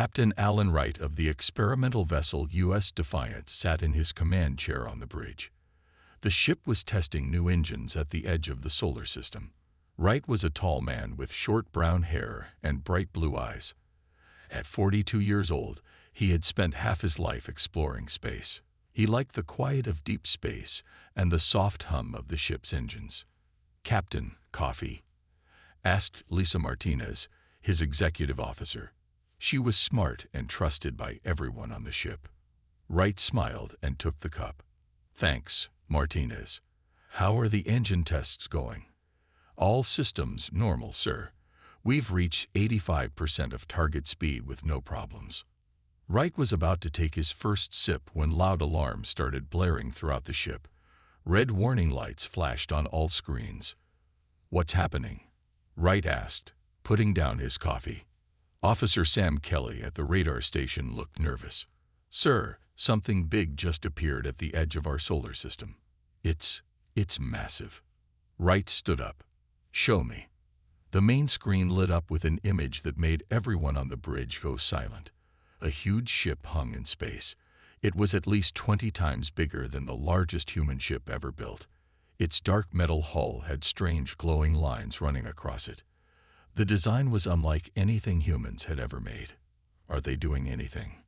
Captain Alan Wright of the experimental vessel U.S. Defiant sat in his command chair on the bridge. The ship was testing new engines at the edge of the solar system. Wright was a tall man with short brown hair and bright blue eyes. At 42 years old, he had spent half his life exploring space. He liked the quiet of deep space and the soft hum of the ship's engines. "Captain, coffee?" asked Lisa Martinez, his executive officer. She was smart and trusted by everyone on the ship. Wright smiled and took the cup. "Thanks, Martinez. How are the engine tests going?" "All systems normal, sir. We've reached 85% of target speed with no problems." Wright was about to take his first sip when loud alarms started blaring throughout the ship. Red warning lights flashed on all screens. "What's happening?" Wright asked, putting down his coffee. Officer Sam Kelly at the radar station looked nervous. "Sir, something big just appeared at the edge of our solar system. It's massive." Wright stood up. "Show me." The main screen lit up with an image that made everyone on the bridge go silent. A huge ship hung in space. It was at least 20 times bigger than the largest human ship ever built. Its dark metal hull had strange glowing lines running across it. The design was unlike anything humans had ever made. "Are they doing anything?"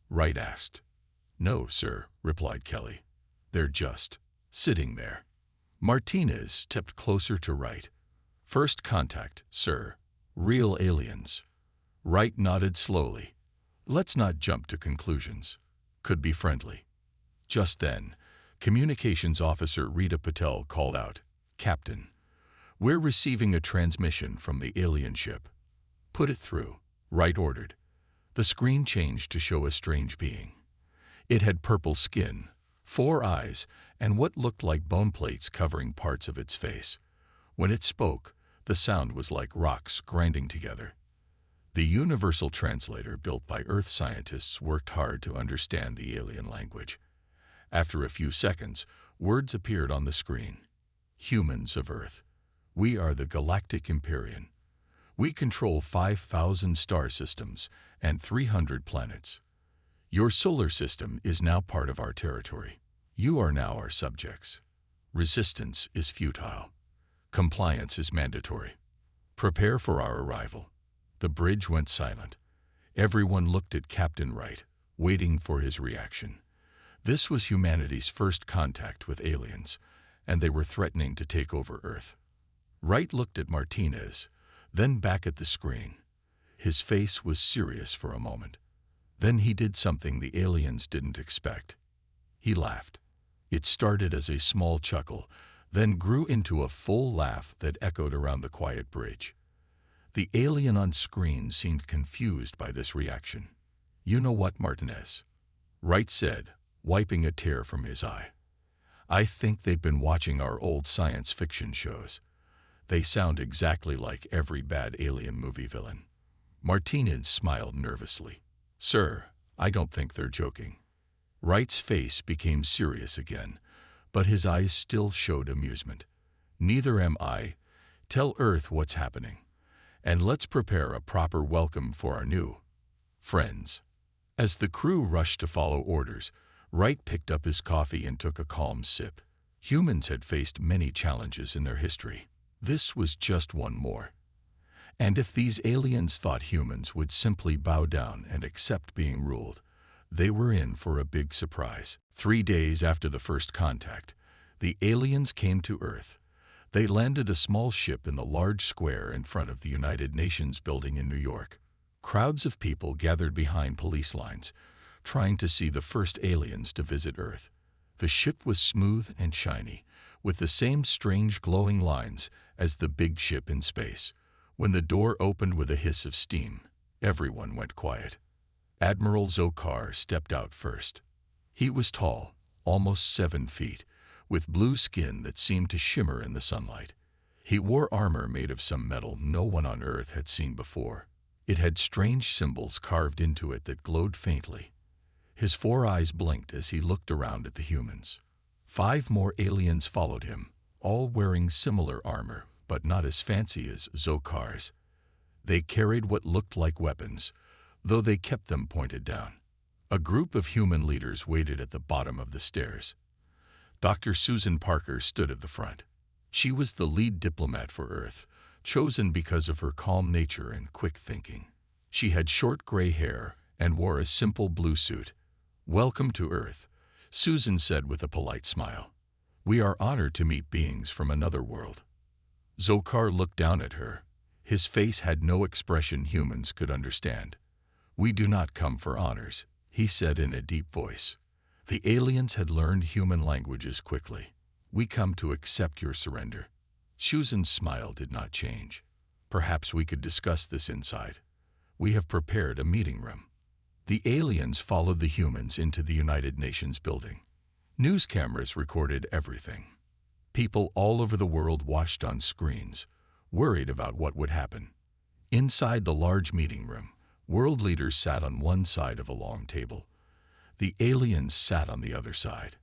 Wright asked. "No, sir," replied Kelly. "They're just sitting there." Martinez stepped closer to Wright. "First contact, sir. Real aliens." Wright nodded slowly. "Let's not jump to conclusions. Could be friendly." Just then, Communications Officer Rita Patel called out, "Captain, we're receiving a transmission from the alien ship." "Put it through," Wright ordered. The screen changed to show a strange being. It had purple skin, 4 eyes, and what looked like bone plates covering parts of its face. When it spoke, the sound was like rocks grinding together. The universal translator built by Earth scientists worked hard to understand the alien language. After a few seconds, words appeared on the screen. "Humans of Earth. We are the Galactic Empyrean. We control 5,000 star systems and 300 planets. Your solar system is now part of our territory. You are now our subjects. Resistance is futile. Compliance is mandatory. Prepare for our arrival." The bridge went silent. Everyone looked at Captain Wright, waiting for his reaction. This was humanity's first contact with aliens, and they were threatening to take over Earth. Wright looked at Martinez, then back at the screen. His face was serious for a moment. Then he did something the aliens didn't expect. He laughed. It started as a small chuckle, then grew into a full laugh that echoed around the quiet bridge. The alien on screen seemed confused by this reaction. "You know what, Martinez?" Wright said, wiping a tear from his eye. "I think they've been watching our old science fiction shows. They sound exactly like every bad alien movie villain." Martinez smiled nervously. "Sir, I don't think they're joking." Wright's face became serious again, but his eyes still showed amusement. "Neither am I. Tell Earth what's happening. And let's prepare a proper welcome for our new friends." As the crew rushed to follow orders, Wright picked up his coffee and took a calm sip. Humans had faced many challenges in their history. This was just one more. And if these aliens thought humans would simply bow down and accept being ruled, they were in for a big surprise. 3 days after the first contact, the aliens came to Earth. They landed a small ship in the large square in front of the United Nations building in New York. Crowds of people gathered behind police lines, trying to see the first aliens to visit Earth. The ship was smooth and shiny, with the same strange glowing lines as the big ship in space. When the door opened with a hiss of steam, everyone went quiet. Admiral Zokar stepped out first. He was tall, almost 7 feet, with blue skin that seemed to shimmer in the sunlight. He wore armor made of some metal no one on Earth had seen before. It had strange symbols carved into it that glowed faintly. His 4 eyes blinked as he looked around at the humans. 5 more aliens followed him, all wearing similar armor, but not as fancy as Zokar's. They carried what looked like weapons. though they kept them pointed down. A group of human leaders waited at the bottom of the stairs. Dr. Susan Parker stood at the front. She was the lead diplomat for Earth, chosen because of her calm nature and quick thinking. She had short gray hair and wore a simple blue suit. "Welcome to Earth," Susan said with a polite smile. "We are honored to meet beings from another world." Zokar looked down at her. His face had no expression humans could understand. "We do not come for honors," he said in a deep voice. The aliens had learned human languages quickly. "We come to accept your surrender." Susan's smile did not change. "Perhaps we could discuss this inside. We have prepared a meeting room." The aliens followed the humans into the United Nations building. News cameras recorded everything. People all over the world watched on screens, worried about what would happen. Inside the large meeting room, world leaders sat on one side of a long table. The aliens sat on the other side.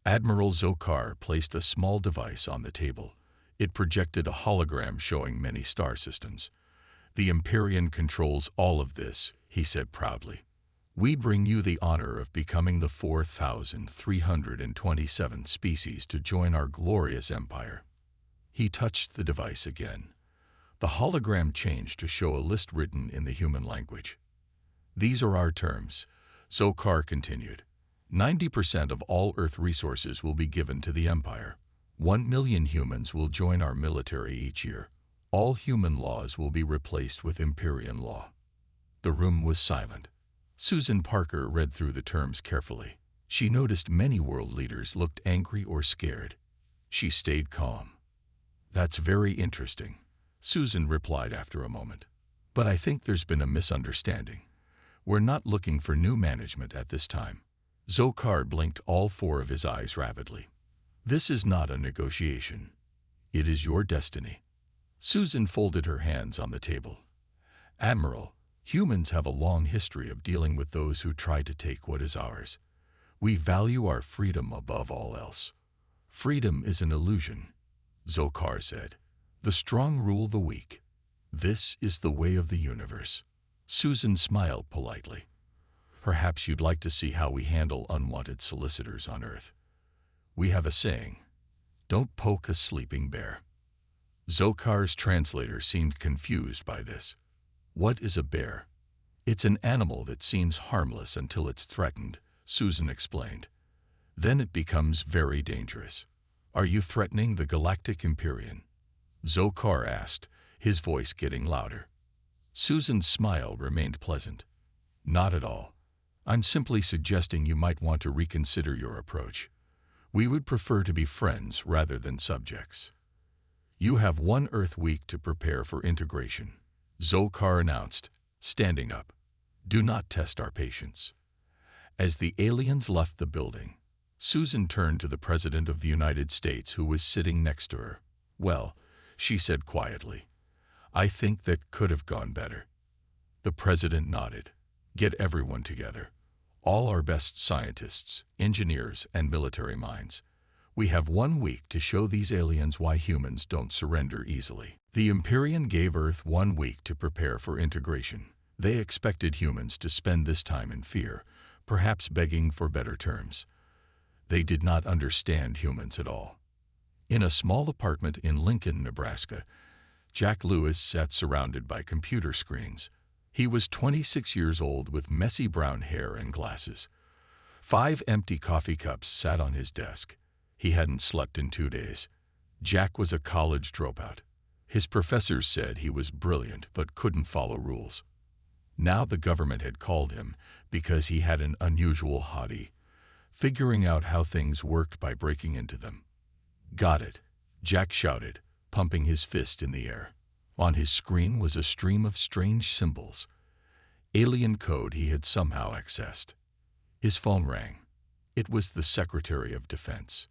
Admiral Zokar placed a small device on the table. It projected a hologram showing many star systems. "The Empyrean controls all of this," he said proudly. "We bring you the honor of becoming the 4,327th species to join our glorious empire." He touched the device again. The hologram changed to show a list written in the human language. "These are our terms," Zokar continued. 90% of all Earth resources will be given to the Empire. 1 million humans will join our military each year. All human laws will be replaced with Empyrean law. The room was silent. Susan Parker read through the terms carefully. She noticed many world leaders looked angry or scared. She stayed calm. "That's very interesting," Susan replied after a moment. "But I think there's been a misunderstanding. We're not looking for new management at this time." Zokar blinked all four of his eyes rapidly. "This is not a negotiation. It is your destiny." Susan folded her hands on the table. "Admiral, humans have a long history of dealing with those who try to take what is ours. We value our freedom above all else." "Freedom is an illusion," Zokar said. "The strong rule the weak. This is the way of the universe." Susan smiled politely. "Perhaps you'd like to see how we handle unwanted solicitors on Earth. We have a saying, 'Don't poke a sleeping bear.'" Zokar's translator seemed confused by this. "What is a bear?" "It's an animal that seems harmless until it's threatened," Susan explained. "Then it becomes very dangerous." "Are you threatening the Galactic Empyrean?" Zokar asked, his voice getting louder. Susan's smile remained pleasant. "Not at all. I'm simply suggesting you might want to reconsider your approach. We would prefer to be friends rather than subjects." "You have 1 Earth week to prepare for integration," Zokar announced, standing up. "Do not test our patience." As the aliens left the building, Susan turned to the President of the United States, who was sitting next to her. "Well," she said quietly, "I think that could have gone better." The President nodded. "Get everyone together. All our best scientists, engineers, and military minds. We have 1 week to show these aliens why humans don't surrender easily." The Empyrean gave Earth 1 week to prepare for integration. They expected humans to spend this time in fear, perhaps begging for better terms. They did not understand humans at all. In a small apartment in Lincoln, Nebraska, Jack Lewis sat surrounded by computer screens. He was 26 years old with messy brown hair and glasses. 5 empty coffee cups sat on his desk. He hadn't slept in 2 days. Jack was a college dropout. His professors said he was brilliant but couldn't follow rules. Now the government had called him because he had an unusual hobby, figuring out how things worked by breaking into them. "Got it," Jack shouted, pumping his fist in the air. On his screen was a stream of strange symbols, alien code he had somehow accessed. His phone rang. It was the Secretary of Defense.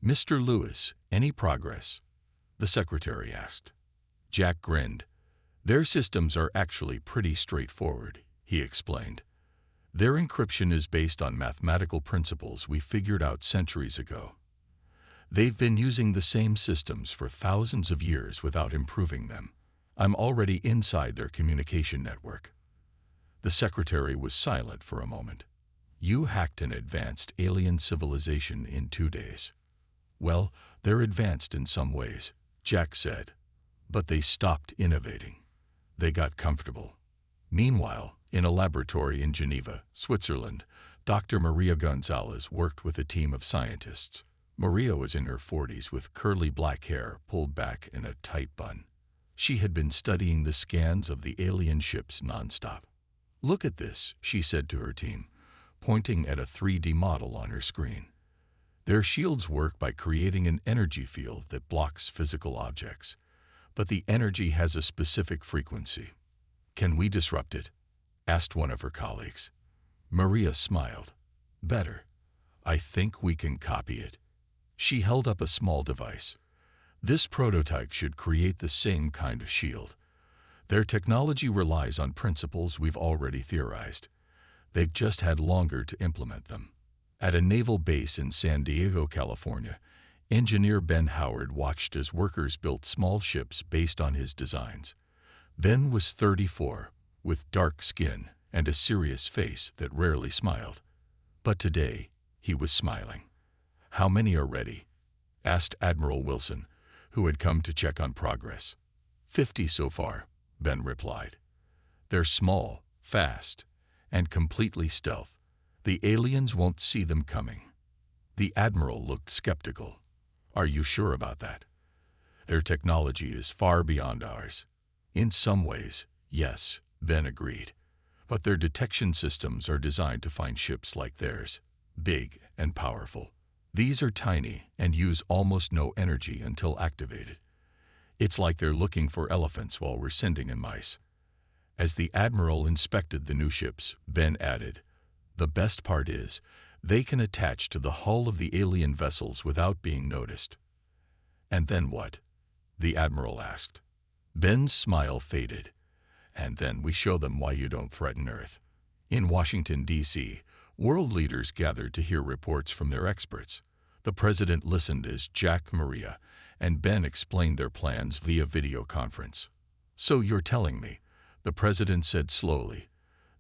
"Mr. Lewis, any progress?" the secretary asked. Jack grinned. "Their systems are actually pretty straightforward," he explained. "Their encryption is based on mathematical principles we figured out centuries ago. They've been using the same systems for thousands of years without improving them. I'm already inside their communication network." The secretary was silent for a moment. You hacked an advanced alien civilization in 2 days. Well, they're advanced in some ways, Jack said. But they stopped innovating. They got comfortable. Meanwhile, in a laboratory in Geneva, Switzerland, Dr. Maria Gonzalez worked with a team of scientists. Maria was in her 40s with curly black hair pulled back in a tight bun. She had been studying the scans of the alien ships nonstop. Look at this, she said to her team, pointing at a 3D model on her screen. Their shields work by creating an energy field that blocks physical objects. But the energy has a specific frequency. Can we disrupt it? Asked one of her colleagues. Maria smiled. Better. I think we can copy it. She held up a small device. This prototype should create the same kind of shield. Their technology relies on principles we've already theorized. They've just had longer to implement them. At a naval base in San Diego, California, engineer Ben Howard watched as workers built small ships based on his designs. Ben was 34, with dark skin and a serious face that rarely smiled. But today, he was smiling. How many are ready? Asked Admiral Wilson, who had come to check on progress. 50 so far, Ben replied. They're small, fast, and completely stealth. The aliens won't see them coming. The Admiral looked skeptical. Are you sure about that? Their technology is far beyond ours. In some ways, yes, Ben agreed. But their detection systems are designed to find ships like theirs, big and powerful. These are tiny and use almost no energy until activated. It's like they're looking for elephants while we're sending in mice. As the Admiral inspected the new ships, Ben added, the best part is, they can attach to the hull of the alien vessels without being noticed. And then what? The Admiral asked. Ben's smile faded. And then we show them why you don't threaten Earth. In Washington, D.C., world leaders gathered to hear reports from their experts. The president listened as Jack, Maria, and Ben explained their plans via video conference. So you're telling me, the president said slowly,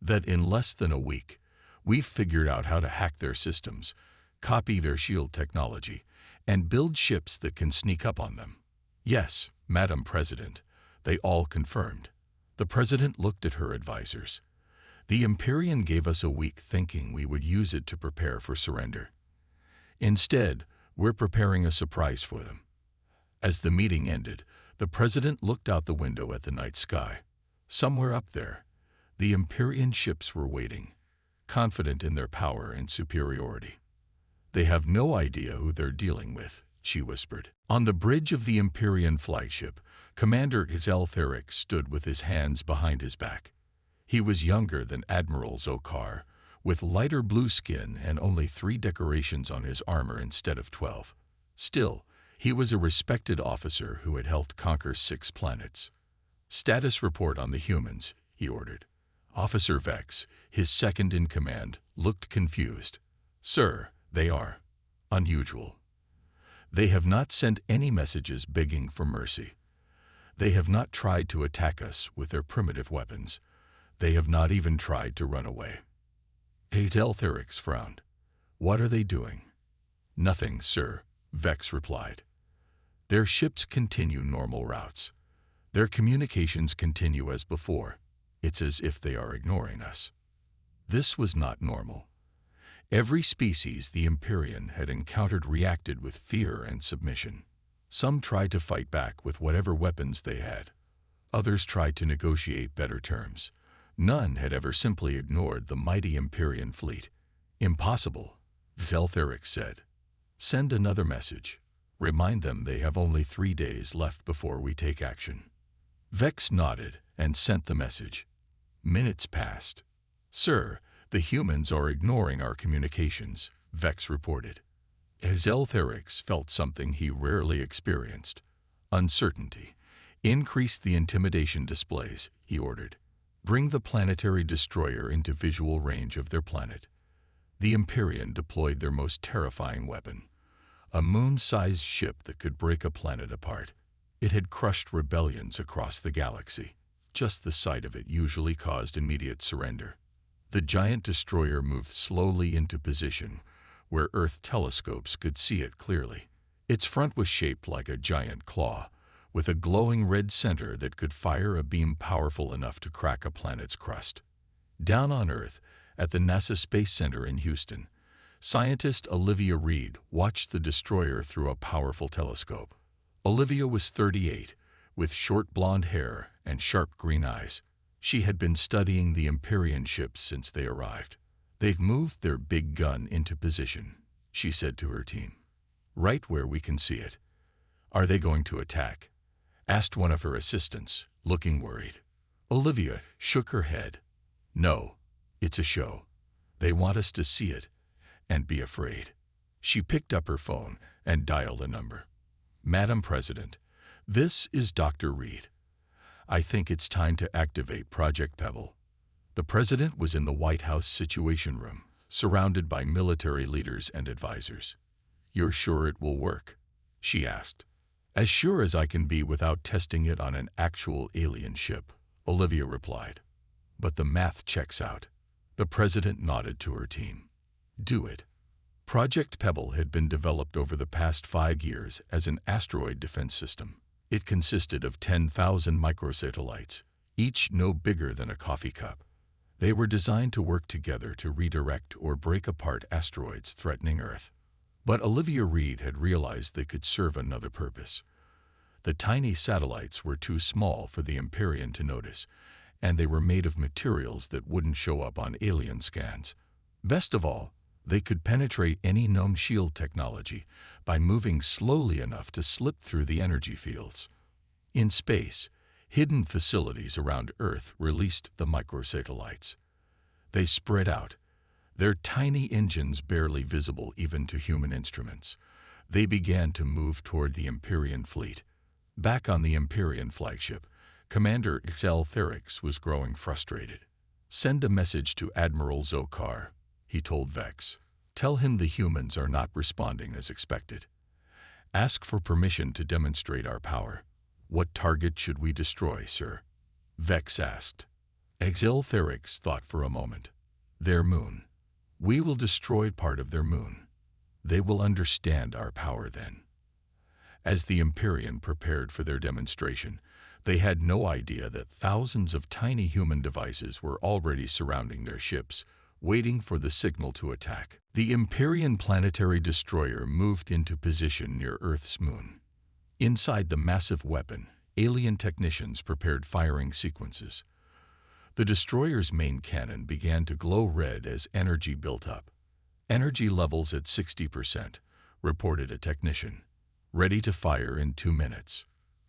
that in less than a week, we've figured out how to hack their systems, copy their shield technology, and build ships that can sneak up on them. Yes, Madam President, they all confirmed. The president looked at her advisors. The Empyrean gave us a week thinking we would use it to prepare for surrender. Instead, we're preparing a surprise for them. As the meeting ended, the president looked out the window at the night sky. Somewhere up there, the Empyrean ships were waiting, confident in their power and superiority. They have no idea who they're dealing with, she whispered. On the bridge of the Empyrean flagship, Commander Zeltherix stood with his hands behind his back. He was younger than Admiral Zokar, with lighter blue skin and only 3 decorations on his armor instead of 12. Still, he was a respected officer who had helped conquer 6 planets. Status report on the humans, he ordered. Officer Vex, his second in command, looked confused. Sir, they are unusual. They have not sent any messages begging for mercy. They have not tried to attack us with their primitive weapons. They have not even tried to run away. Zeltherix frowned. What are they doing? Nothing, sir, Vex replied. Their ships continue normal routes. Their communications continue as before. It's as if they are ignoring us. This was not normal. Every species the Empyrean had encountered reacted with fear and submission. Some tried to fight back with whatever weapons they had. Others tried to negotiate better terms. None had ever simply ignored the mighty Empyrean fleet. Impossible, Zeltherix said. Send another message. Remind them they have only 3 days left before we take action. Vex nodded and sent the message. Minutes passed. Sir, the humans are ignoring our communications, Vex reported. Zeltherix felt something he rarely experienced. Uncertainty. Increase the intimidation displays, he ordered. Bring the planetary destroyer into visual range of their planet. The Empyrean deployed their most terrifying weapon. A moon-sized ship that could break a planet apart. It had crushed rebellions across the galaxy. Just the sight of it usually caused immediate surrender. The giant destroyer moved slowly into position, where Earth telescopes could see it clearly. Its front was shaped like a giant claw, with a glowing red center that could fire a beam powerful enough to crack a planet's crust. Down on Earth, at the NASA Space Center in Houston, scientist Olivia Reed watched the destroyer through a powerful telescope. Olivia was 38, with short blonde hair and sharp green eyes. She had been studying the Empyrean ships since they arrived. "They've moved their big gun into position," she said to her team. "Right where we can see it." "Are they going to attack?" asked one of her assistants, looking worried. Olivia shook her head. "No, it's a show. They want us to see it and be afraid." She picked up her phone and dialed a number. "Madam President, this is Dr. Reed. I think it's time to activate Project Pebble." The president was in the White House Situation Room, surrounded by military leaders and advisors. "You're sure it will work?" she asked. "As sure as I can be without testing it on an actual alien ship," Olivia replied. "But the math checks out." The president nodded to her team. "Do it." Project Pebble had been developed over the past 5 years as an asteroid defense system. It consisted of 10,000 microsatellites, each no bigger than a coffee cup. They were designed to work together to redirect or break apart asteroids threatening Earth. But Olivia Reed had realized they could serve another purpose. The tiny satellites were too small for the Empyrean to notice, and they were made of materials that wouldn't show up on alien scans. Best of all, they could penetrate any known shield technology by moving slowly enough to slip through the energy fields. In space, hidden facilities around Earth released the microsatellites. They spread out, their tiny engines barely visible even to human instruments. They began to move toward the Empyrean fleet. Back on the Empyrean flagship, Commander XL Therix was growing frustrated. "Send a message to Admiral Zokar," he told Vex. "Tell him the humans are not responding as expected. Ask for permission to demonstrate our power." "What target should we destroy, sir?" Vex asked. XL Therix thought for a moment. "Their moon. We will destroy part of their moon. They will understand our power then." As the Empyrean prepared for their demonstration, they had no idea that thousands of tiny human devices were already surrounding their ships, waiting for the signal to attack. The Empyrean planetary destroyer moved into position near Earth's moon. Inside the massive weapon, alien technicians prepared firing sequences. The destroyer's main cannon began to glow red as energy built up. "Energy levels at 60%, reported a technician. "Ready to fire in 2 minutes."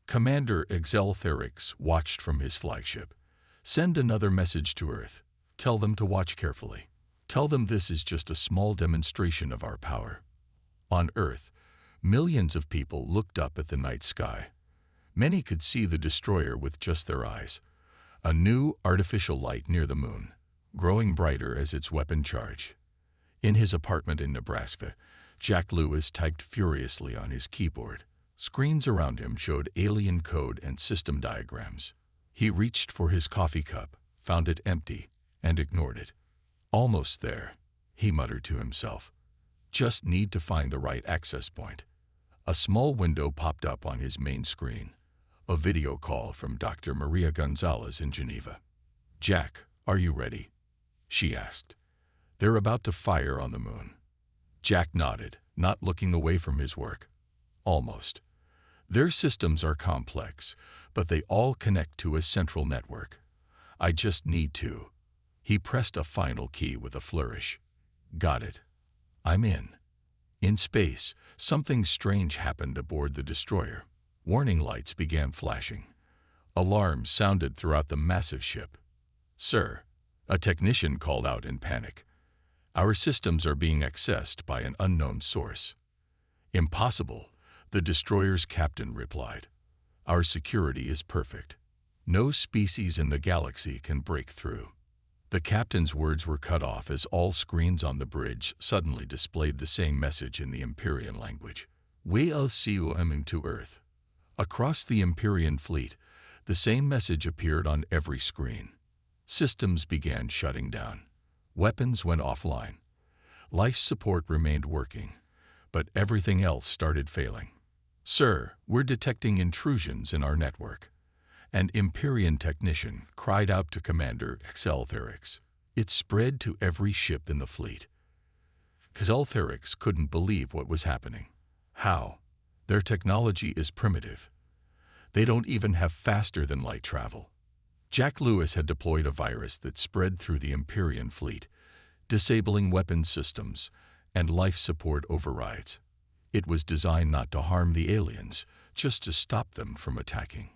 Commander XL Therix watched from his flagship. "Send another message to Earth. Tell them to watch carefully. Tell them this is just a small demonstration of our power." On Earth, millions of people looked up at the night sky. Many could see the destroyer with just their eyes. A new artificial light near the moon, growing brighter as its weapon charged. In his apartment in Nebraska, Jack Lewis typed furiously on his keyboard. Screens around him showed alien code and system diagrams. He reached for his coffee cup, found it empty, and ignored it. "Almost there," he muttered to himself. "Just need to find the right access point." A small window popped up on his main screen. A video call from Dr. Maria Gonzalez in Geneva. "Jack, are you ready?" she asked. "They're about to fire on the moon." Jack nodded, not looking away from his work. "Almost. Their systems are complex, but they all connect to a central network. I just need to." He pressed a final key with a flourish. "Got it. I'm in." In space, something strange happened aboard the destroyer. Warning lights began flashing. Alarms sounded throughout the massive ship. "Sir," a technician called out in panic, "our systems are being accessed by an unknown source." "Impossible," the destroyer's captain replied. "Our security is perfect. No species in the galaxy can break through." The captain's words were cut off as all screens on the bridge suddenly displayed the same message in the Empyrean language. "We'll see you coming to Earth." Across the Empyrean fleet, The same message appeared on every screen. Systems began shutting down. Weapons went offline. Life support remained working, but everything else started failing. "Sir, we're detecting intrusions in our network." An Empyrean technician cried out to Commander Xeltherix. It spread to every ship in the fleet. Xeltherix couldn't believe what was happening. How? Their technology is primitive. They don't even have faster-than-light travel. Jack Lewis had deployed a virus that spread through the Empyrean fleet, disabling weapons systems and life support overrides. It was designed not to harm the aliens, just to stop them from attacking.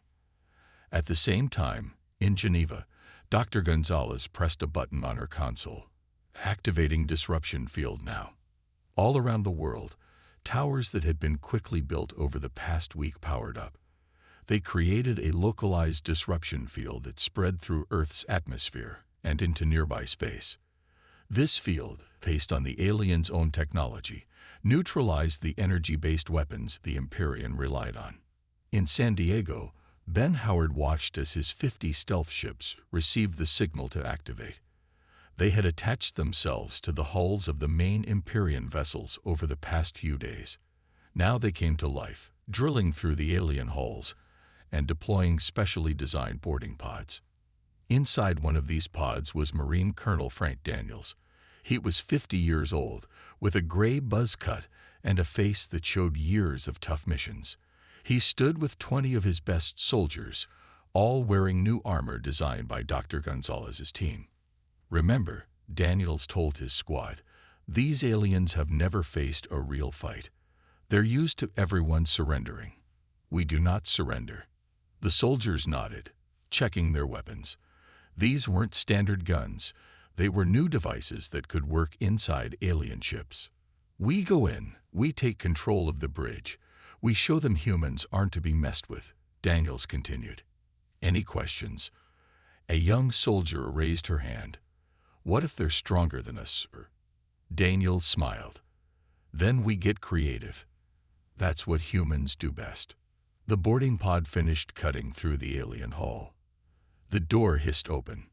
At the same time, in Geneva, Dr. Gonzalez pressed a button on her console, activating disruption field now. All around the world, towers that had been quickly built over the past week powered up. They created a localized disruption field that spread through Earth's atmosphere and into nearby space. This field, based on the aliens' own technology, neutralized the energy-based weapons the Empyrean relied on. In San Diego, Ben Howard watched as his 50 stealth ships received the signal to activate. They had attached themselves to the hulls of the main Empyrean vessels over the past few days. Now they came to life, drilling through the alien hulls and deploying specially designed boarding pods. Inside one of these pods was Marine Colonel Frank Daniels. He was 50 years old, with a gray buzz cut and a face that showed years of tough missions. He stood with 20 of his best soldiers, all wearing new armor designed by Dr. Gonzalez's team. "Remember," Daniels told his squad, "these aliens have never faced a real fight. They're used to everyone surrendering. We do not surrender." The soldiers nodded, checking their weapons. These weren't standard guns. They were new devices that could work inside alien ships. "We go in, we take control of the bridge. We show them humans aren't to be messed with," Daniels continued. "Any questions?" A young soldier raised her hand. "What if they're stronger than us, sir?" Daniels smiled. "Then we get creative. That's what humans do best." The boarding pod finished cutting through the alien hull. The door hissed open.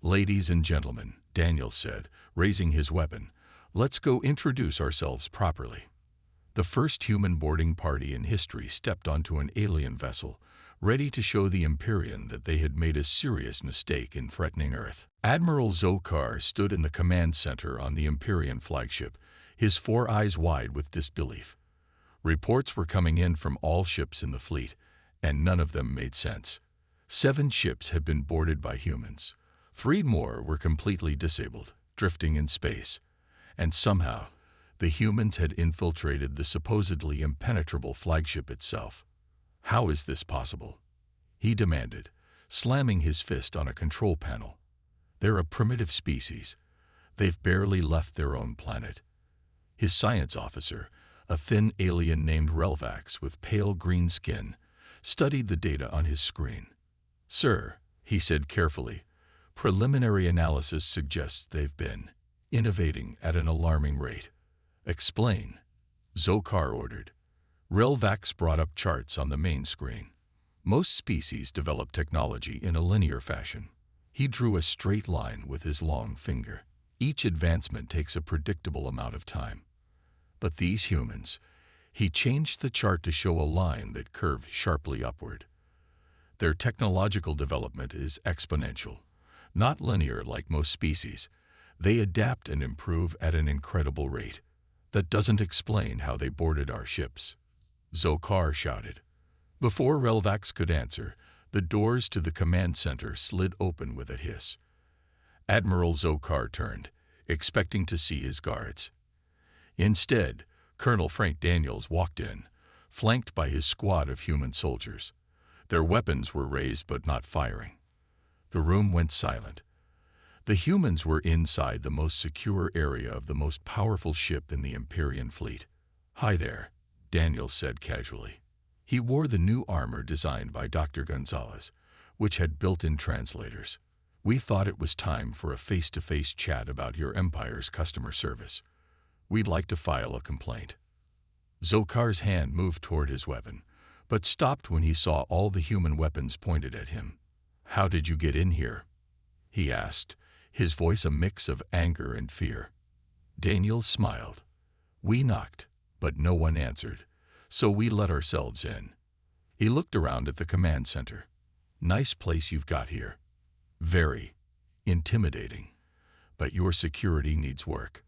"Ladies and gentlemen," Daniels said, raising his weapon, "let's go introduce ourselves properly." The first human boarding party in history stepped onto an alien vessel, ready to show the Empyrean that they had made a serious mistake in threatening Earth. Admiral Zokar stood in the command center on the Empyrean flagship, his 4 eyes wide with disbelief. Reports were coming in from all ships in the fleet, and none of them made sense. 7 ships had been boarded by humans. 3 more were completely disabled, drifting in space. And somehow, the humans had infiltrated the supposedly impenetrable flagship itself. "How is this possible?" he demanded, slamming his fist on a control panel. "They're a primitive species. They've barely left their own planet." His science officer, a thin alien named Relvax with pale green skin, studied the data on his screen. "Sir," he said carefully, "preliminary analysis suggests they've been innovating at an alarming rate." "Explain," Zokar ordered. Relvax brought up charts on the main screen. Most species develop technology in a linear fashion. He drew a straight line with his long finger. Each advancement takes a predictable amount of time. But these humans, he changed the chart to show a line that curved sharply upward. Their technological development is exponential, not linear like most species. They adapt and improve at an incredible rate. That doesn't explain how they boarded our ships," Zokar shouted. Before Relvax could answer, the doors to the command center slid open with a hiss. Admiral Zokar turned, expecting to see his guards. Instead, Colonel Frank Daniels walked in, flanked by his squad of human soldiers. Their weapons were raised but not firing. The room went silent. The humans were inside the most secure area of the most powerful ship in the Empyrean fleet. "Hi there," Daniels said casually. He wore the new armor designed by Dr. Gonzalez, which had built-in translators. "We thought it was time for a face-to-face chat about your Empire's customer service. We'd like to file a complaint." Zokar's hand moved toward his weapon, but stopped when he saw all the human weapons pointed at him. "How did you get in here?" he asked, his voice a mix of anger and fear. Daniel smiled. "We knocked, but no one answered, so we let ourselves in." He looked around at the command center. "Nice place you've got here. Very intimidating, but your security needs work."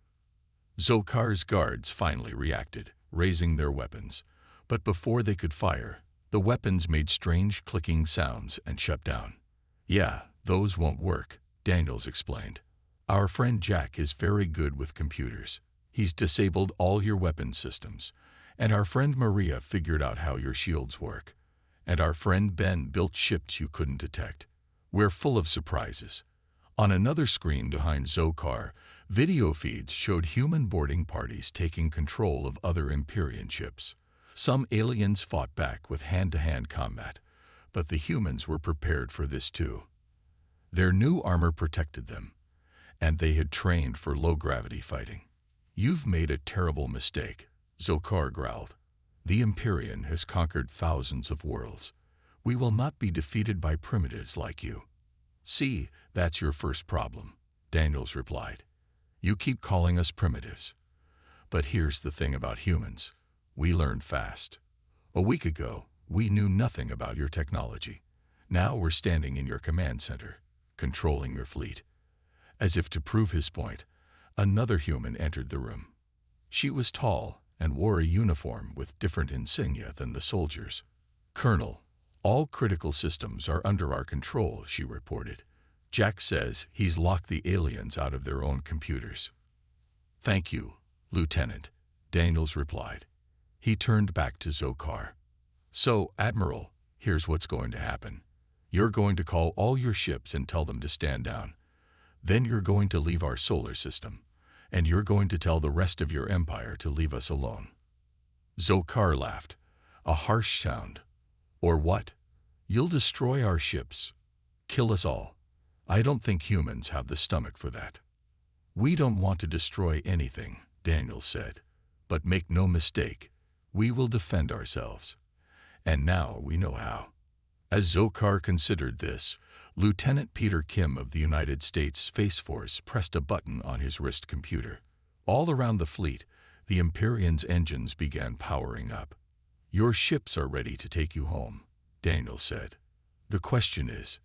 Zokar's guards finally reacted, raising their weapons, but before they could fire, the weapons made strange clicking sounds and shut down. "Yeah, those won't work," Daniels explained. "Our friend Jack is very good with computers. He's disabled all your weapon systems, and our friend Maria figured out how your shields work, and our friend Ben built ships you couldn't detect. We're full of surprises." On another screen behind Zokar, video feeds showed human boarding parties taking control of other Empyrean ships. Some aliens fought back with hand-to-hand combat, but the humans were prepared for this too. Their new armor protected them, and they had trained for low-gravity fighting. "You've made a terrible mistake," Zokar growled. "The Empyrean has conquered thousands of worlds. We will not be defeated by primitives like you." "See, that's your first problem," Daniels replied. "You keep calling us primitives. But here's the thing about humans. We learn fast. A week ago, we knew nothing about your technology. Now we're standing in your command center, controlling your fleet." As if to prove his point, another human entered the room. She was tall and wore a uniform with different insignia than the soldiers. "Colonel, all critical systems are under our control," she reported. "Jack says he's locked the aliens out of their own computers." "Thank you, Lieutenant," Daniels replied. He turned back to Zokar. "So, Admiral, here's what's going to happen. You're going to call all your ships and tell them to stand down. Then you're going to leave our solar system, and you're going to tell the rest of your empire to leave us alone." Zokar laughed, a harsh sound. "Or what? You'll destroy our ships. Kill us all. I don't think humans have the stomach for that." "We don't want to destroy anything," Daniel said. "But make no mistake, we will defend ourselves. And now we know how." As Zokar considered this, Lieutenant Peter Kim of the United States Space Force pressed a button on his wrist computer. All around the fleet, the Empyrean's engines began powering up. "Your ships are ready to take you home," Daniel said. "The question is,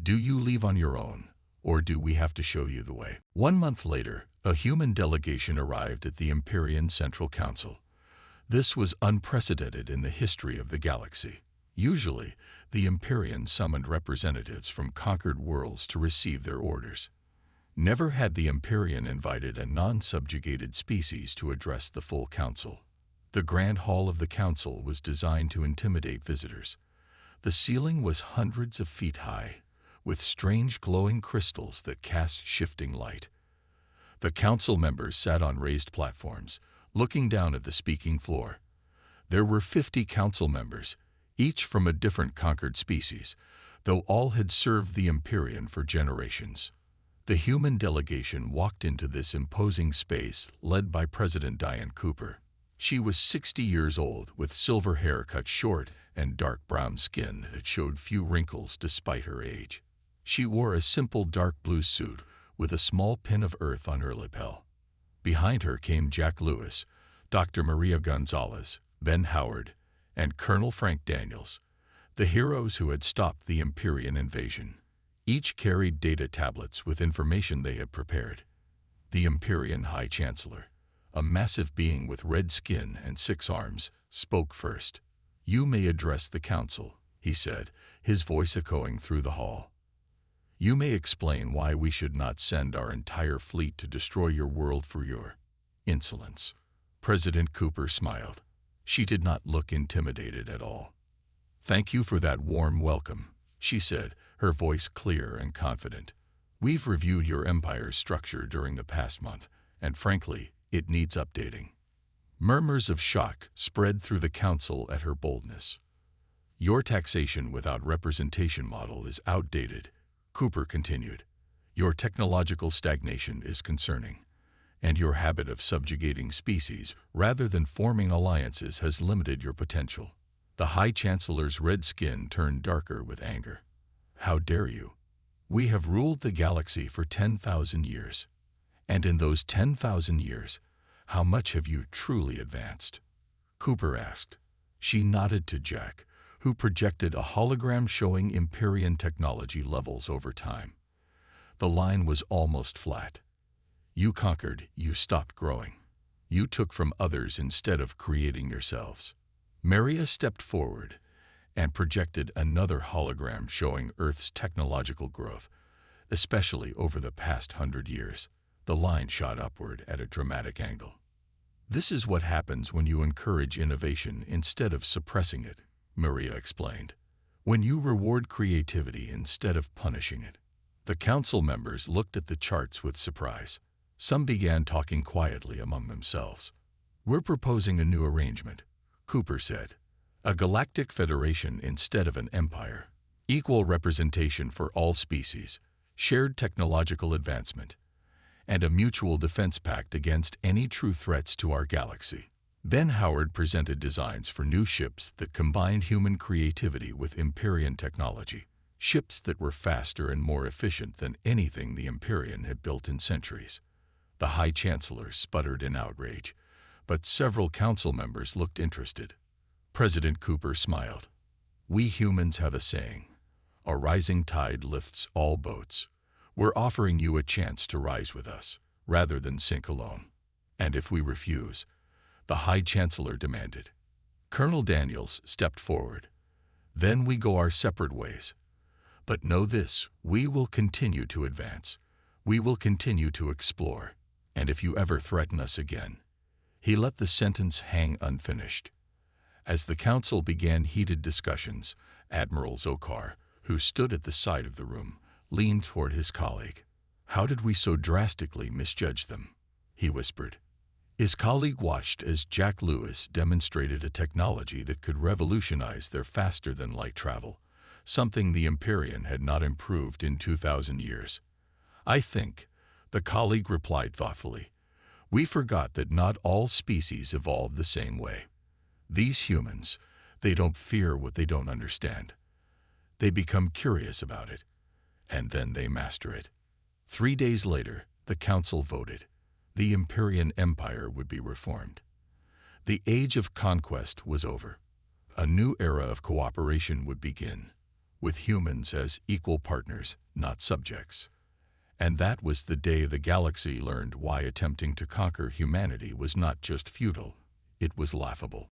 do you leave on your own, or do we have to show you the way?" 1 month later, a human delegation arrived at the Empyrean Central Council. This was unprecedented in the history of the galaxy. Usually, the Empyrean summoned representatives from conquered worlds to receive their orders. Never had the Empyrean invited a non-subjugated species to address the full council. The Grand Hall of the Council was designed to intimidate visitors. The ceiling was hundreds of feet high, with strange glowing crystals that cast shifting light. The council members sat on raised platforms, looking down at the speaking floor. There were 50 council members, each from a different conquered species, though all had served the Empyrean for generations. The human delegation walked into this imposing space led by President Diane Cooper. She was 60 years old, with silver hair cut short and dark brown skin that showed few wrinkles despite her age. She wore a simple dark blue suit with a small pin of earth on her lapel. Behind her came Jack Lewis, Dr. Maria Gonzalez, Ben Howard, and Colonel Frank Daniels, the heroes who had stopped the Empyrean invasion. Each carried data tablets with information they had prepared. The Empyrean High Chancellor, a massive being with red skin and 6 arms, spoke first. "You may address the council," he said, his voice echoing through the hall. "You may explain why we should not send our entire fleet to destroy your world for your insolence." President Cooper smiled. She did not look intimidated at all. "Thank you for that warm welcome," she said, her voice clear and confident. "We've reviewed your empire's structure during the past month, and frankly, it needs updating." Murmurs of shock spread through the council at her boldness. "Your taxation without representation model is outdated," Cooper continued. "Your technological stagnation is concerning, and your habit of subjugating species rather than forming alliances has limited your potential. The High Chancellor's red skin turned darker with anger. How dare you? We have ruled the galaxy for 10,000 years. And in those 10,000 years, how much have you truly advanced? Cooper asked. She nodded to Jack, who projected a hologram showing Empyrean technology levels over time. The line was almost flat. You conquered, you stopped growing. You took from others instead of creating yourselves. Maria stepped forward and projected another hologram showing Earth's technological growth, especially over the past 100 years. The line shot upward at a dramatic angle. This is what happens when you encourage innovation instead of suppressing it, Maria explained. When you reward creativity instead of punishing it. The council members looked at the charts with surprise. Some began talking quietly among themselves. We're proposing a new arrangement, Cooper said. A galactic federation instead of an empire. Equal representation for all species, shared technological advancement, and a mutual defense pact against any true threats to our galaxy. Ben Howard presented designs for new ships that combined human creativity with Empyrean technology. Ships that were faster and more efficient than anything the Empyrean had built in centuries. The High Chancellor sputtered in outrage, but several council members looked interested. President Cooper smiled. We humans have a saying, a rising tide lifts all boats. We're offering you a chance to rise with us, rather than sink alone. And if we refuse, the High Chancellor demanded. Colonel Daniels stepped forward. Then we go our separate ways. But know this, we will continue to advance. We will continue to explore. And if you ever threaten us again. He let the sentence hang unfinished. As the council began heated discussions, Admiral Zokar, who stood at the side of the room, leaned toward his colleague. How did we so drastically misjudge them? He whispered. His colleague watched as Jack Lewis demonstrated a technology that could revolutionize their faster-than-light travel, something the Empyrean had not improved in 2,000 years. I think, the colleague replied thoughtfully, we forgot that not all species evolved the same way. These humans, they don't fear what they don't understand. They become curious about it, and then they master it. 3 days later, the council voted. The Empyrean Empire would be reformed. The age of conquest was over. A new era of cooperation would begin, with humans as equal partners, not subjects. And that was the day the galaxy learned why attempting to conquer humanity was not just futile, it was laughable.